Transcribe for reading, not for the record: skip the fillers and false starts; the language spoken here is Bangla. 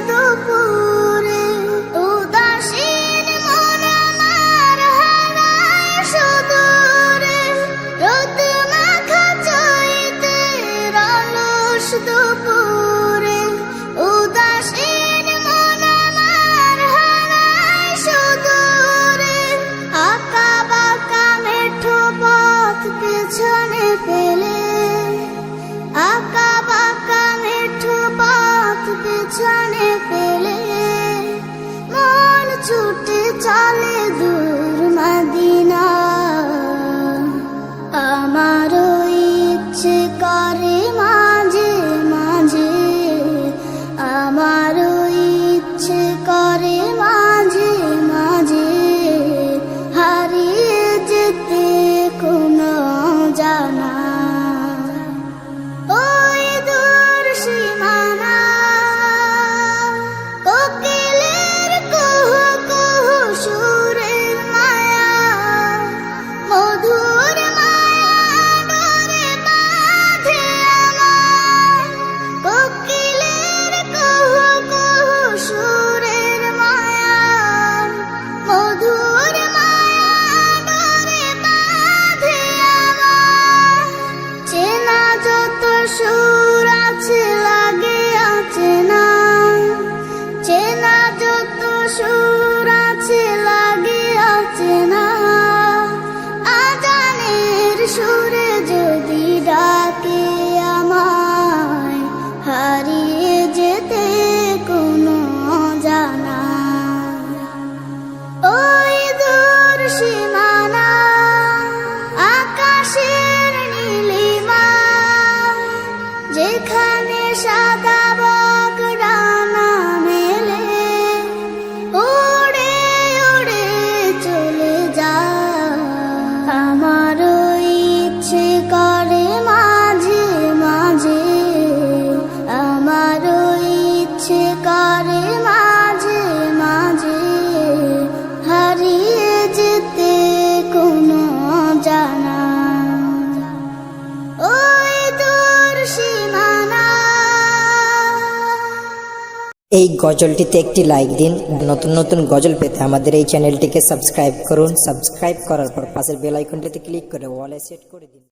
দুপুরে উদাসীন মন আমার হারায় সুদূরে রোদ মাখা চৈতের অলস দুপুরে উদাসীন মন আমার হারায় সুদূরে আঁকা বাঁকা মেঠো পথ পেছনে ফেলে আঁকা বাঁকা মেঠো পথ পেছনে ফেলে মন ছুটে চলে দূর মদিনা আমারও ইচ্ছে করে মাঝে মাঝে আমারও ইচ্ছে করে মাঝে মাঝে হারিয়ে যেতে কোনো জানা ওই দূর সীমানা কোকিলের কুহু কুহু সুরের মায়া মধুর মায়া ডোরে বাঁধে আমার কোকিলের কুহু কুহু সুরের মায়া মধুর মায়া ডোরে বাঁধে আমার চেনা যত সুর আছে লাগে অচেনা চেনা যত সুর আছে লাগে অচেনা আজানের সুরে যদি ডাকে আমায় হারিয়ে যেতে কোনো জানা ওই দূর সীমানা আকাশের নীলিমা যেখানে সাদা বক ডানা মেলে উড়ে উড়ে চলে যায় আমারও ইচ্ছে করে মাঝে মাঝে আমারও ইচ্ছে করে মাঝে মাঝে হারিয়ে যেতে কোনো জানা ওই দূর সীমানা। এই গজলটিতে একটি লাইক দিন। নতুন নতুন গজল পেতে আমাদের এই চ্যানেলটিকে সাবস্ক্রাইব করুন। সাবস্ক্রাইব করার পর পাশের বেল আইকনটিতে ক্লিক করে অলে সেট করে দিন।